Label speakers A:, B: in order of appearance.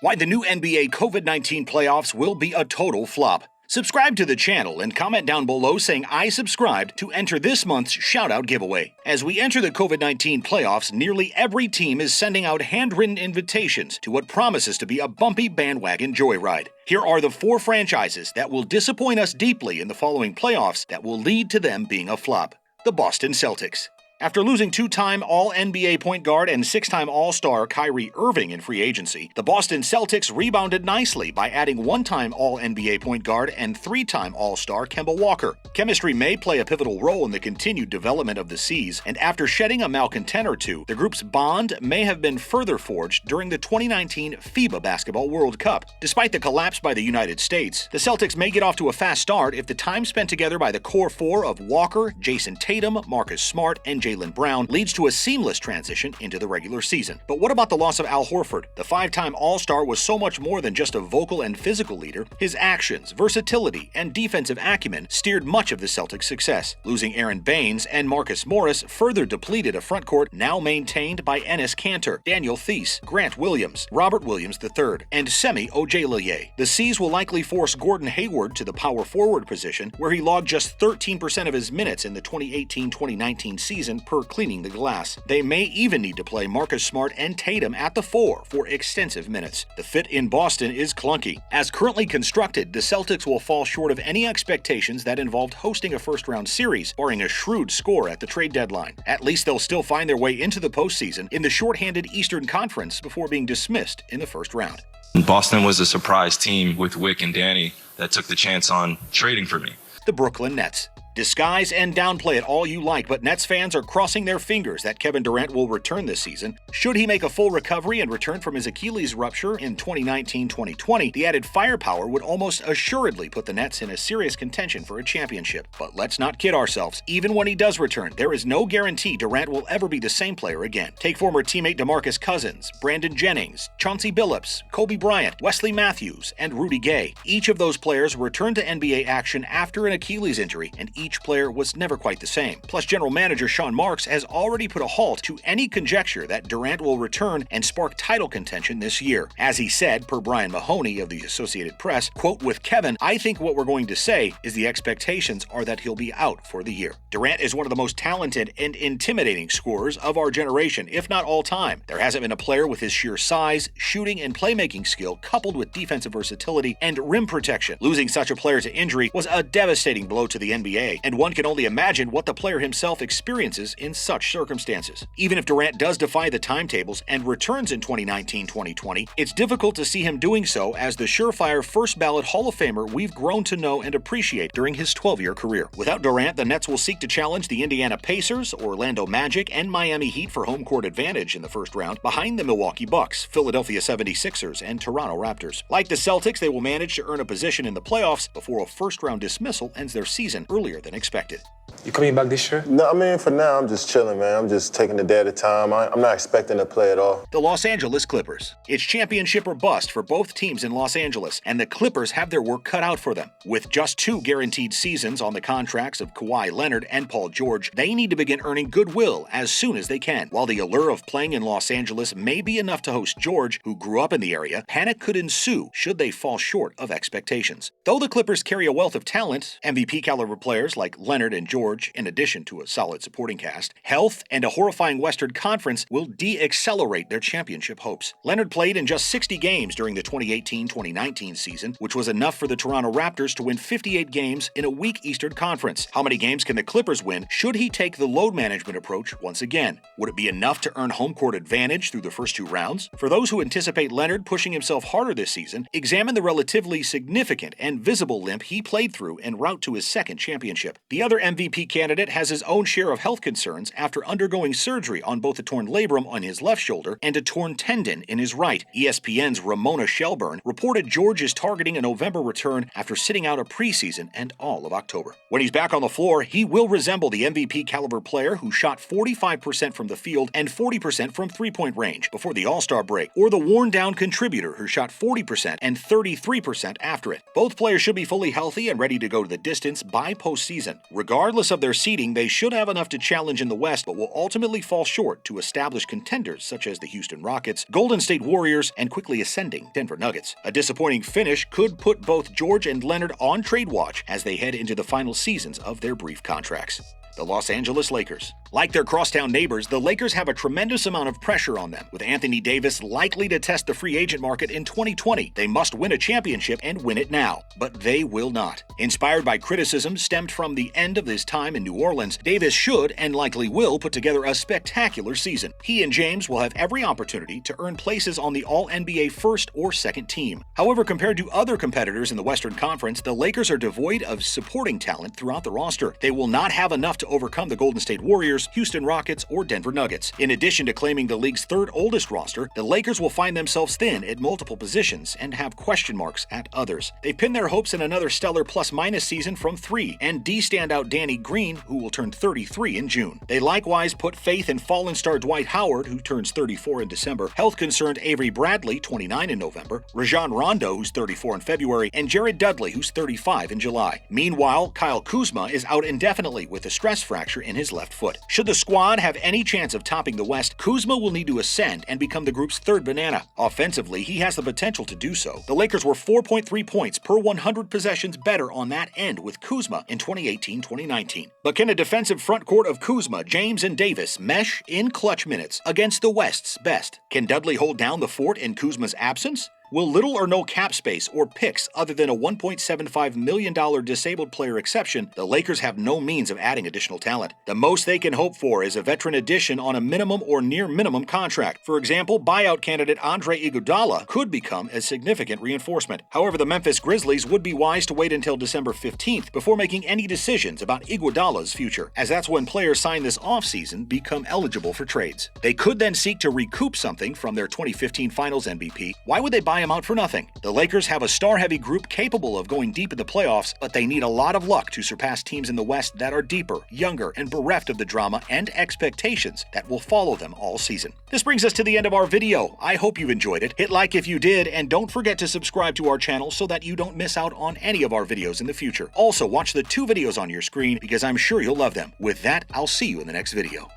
A: Why the new NBA COVID-19 playoffs will be a total flop. Subscribe to the channel and comment down below saying I subscribed to enter this month's shoutout giveaway. As we enter the COVID-19 playoffs, nearly every team is sending out handwritten invitations to what promises to be a bumpy bandwagon joyride. Here are the 4 franchises that will disappoint us deeply in the following playoffs that will lead to them being a flop. The Boston Celtics. After losing 2-time All-NBA point guard and 6-time All-Star Kyrie Irving in free agency, the Boston Celtics rebounded nicely by adding 1-time All-NBA point guard and 3-time All-Star Kemba Walker. Chemistry may play a pivotal role in the continued development of the C's, and after shedding a malcontent or two, the group's bond may have been further forged during the 2019 FIBA Basketball World Cup. Despite the collapse by the United States, the Celtics may get off to a fast start if the time spent together by the core 4 of Walker, Jason Tatum, Marcus Smart, and Jaylen Brown leads to a seamless transition into the regular season. But what about the loss of Al Horford? The 5-time All-Star was so much more than just a vocal and physical leader. His actions, versatility, and defensive acumen steered much of the Celtics' success. Losing Aaron Baines and Marcus Morris further depleted a frontcourt now maintained by Enes Kanter, Daniel Theis, Grant Williams, Robert Williams III, and Semi Ojeleye. The C's will likely force Gordon Hayward to the power forward position, where he logged just 13% of his minutes in the 2018-2019 season per Cleaning the Glass. They may even need to play Marcus Smart and Tatum at the 4 for extensive minutes. The fit in Boston is clunky. As currently constructed, the Celtics will fall short of any expectations that involved hosting a first-round series, barring a shrewd score at the trade deadline. At least they'll still find their way into the postseason in the shorthanded Eastern Conference before being dismissed in the first round.
B: Boston was a surprise team with Wick and Danny that took the chance on trading for me.
A: The Brooklyn Nets. Disguise and downplay it all you like, but Nets fans are crossing their fingers that Kevin Durant will return this season. Should he make a full recovery and return from his Achilles rupture in 2019-2020, the added firepower would almost assuredly put the Nets in a serious contention for a championship. But let's not kid ourselves. Even when he does return, there is no guarantee Durant will ever be the same player again. Take former teammate DeMarcus Cousins, Brandon Jennings, Chauncey Billups, Kobe Bryant, Wesley Matthews, and Rudy Gay. Each of those players returned to NBA action after an Achilles injury, and each player was never quite the same. Plus, general manager Sean Marks has already put a halt to any conjecture that Durant will return and spark title contention this year. As he said, per Brian Mahoney of the Associated Press, quote, "With Kevin, I think what we're going to say is the expectations are that he'll be out for the year." Durant is one of the most talented and intimidating scorers of our generation, if not all time. There hasn't been a player with his sheer size, shooting, and playmaking skill coupled with defensive versatility and rim protection. Losing such a player to injury was a devastating blow to the NBA, and one can only imagine what the player himself experiences in such circumstances. Even if Durant does defy the timetables and returns in 2019-2020, it's difficult to see him doing so as the surefire first-ballot Hall of Famer we've grown to know and appreciate during his 12-year career. Without Durant, the Nets will seek to challenge the Indiana Pacers, Orlando Magic, and Miami Heat for home court advantage in the first round, behind the Milwaukee Bucks, Philadelphia 76ers, and Toronto Raptors. Like the Celtics, they will manage to earn a position in the playoffs before a first-round dismissal ends their season earlier than expected.
C: You coming back this year?
D: No, I mean, for now, I'm just chilling, man. I'm just taking the day at a time. I'm not expecting to play at all.
A: The Los Angeles Clippers. It's championship or bust for both teams in Los Angeles, and the Clippers have their work cut out for them. With just 2 guaranteed seasons on the contracts of Kawhi Leonard and Paul George, they need to begin earning goodwill as soon as they can. While the allure of playing in Los Angeles may be enough to host George, who grew up in the area, panic could ensue should they fall short of expectations. Though the Clippers carry a wealth of talent, MVP-caliber players like Leonard and George, in addition to a solid supporting cast, health and a horrifying Western Conference will de-accelerate their championship hopes. Leonard played in just 60 games during the 2018-2019 season, which was enough for the Toronto Raptors to win 58 games in a weak Eastern Conference. How many games can the Clippers win should he take the load management approach once again? Would it be enough to earn home court advantage through the first 2 rounds? For those who anticipate Leonard pushing himself harder this season, examine the relatively significant and visible limp he played through en route to his second championship. The other MVP candidate has his own share of health concerns after undergoing surgery on both a torn labrum on his left shoulder and a torn tendon in his right. ESPN's Ramona Shelburne reported George is targeting a November return after sitting out a preseason and all of October. When he's back on the floor, he will resemble the MVP caliber player who shot 45% from the field and 40% from three-point range before the All-Star break, or the worn-down contributor who shot 40% and 33% after it. Both players should be fully healthy and ready to go to the distance by postseason. Regardless Regardless of their seeding, they should have enough to challenge in the West, but will ultimately fall short to established contenders such as the Houston Rockets, Golden State Warriors, and quickly ascending Denver Nuggets. A disappointing finish could put both George and Leonard on trade watch as they head into the final seasons of their brief contracts. The Los Angeles Lakers. Like their crosstown neighbors, the Lakers have a tremendous amount of pressure on them. With Anthony Davis likely to test the free agent market in 2020, they must win a championship and win it now. But they will not. Inspired by criticism stemmed from the end of his time in New Orleans, Davis should and likely will put together a spectacular season. He and James will have every opportunity to earn places on the All-NBA first or second team. However, compared to other competitors in the Western Conference, the Lakers are devoid of supporting talent throughout the roster. They will not have enough to overcome the Golden State Warriors, Houston Rockets, or Denver Nuggets. In addition to claiming the league's third oldest roster, the Lakers will find themselves thin at multiple positions and have question marks at others. They pin their hopes in another stellar plus-minus season from 3 and D-standout Danny Green, who will turn 33 in June. They likewise put faith in fallen star Dwight Howard, who turns 34 in December, health-concerned Avery Bradley, 29 in November, Rajon Rondo, who's 34 in February, and Jared Dudley, who's 35 in July. Meanwhile, Kyle Kuzma is out indefinitely with a stress fracture in his left foot. Should the squad have any chance of topping the West, Kuzma will need to ascend and become the group's third banana. Offensively, he has the potential to do so. The Lakers were 4.3 points per 100 possessions better on that end with Kuzma in 2018-2019. But can a defensive front court of Kuzma, James, and Davis mesh in clutch minutes against the West's best? Can Dudley hold down the fort in Kuzma's absence? Will little or no cap space or picks other than a $1.75 million disabled player exception, the Lakers have no means of adding additional talent. The most they can hope for is a veteran addition on a minimum or near minimum contract. For example, buyout candidate Andre Iguodala could become a significant reinforcement. However, the Memphis Grizzlies would be wise to wait until December 15th before making any decisions about Iguodala's future, as that's when players signed this offseason become eligible for trades. They could then seek to recoup something from their 2015 Finals MVP. Why would they buy him out for nothing? The Lakers have a star-heavy group capable of going deep in the playoffs, but they need a lot of luck to surpass teams in the West that are deeper, younger, and bereft of the drama and expectations that will follow them all season. This brings us to the end of our video. I hope you enjoyed it. Hit like if you did, and don't forget to subscribe to our channel so that you don't miss out on any of our videos in the future. Also, watch the 2 videos on your screen because I'm sure you'll love them. With that, I'll see you in the next video.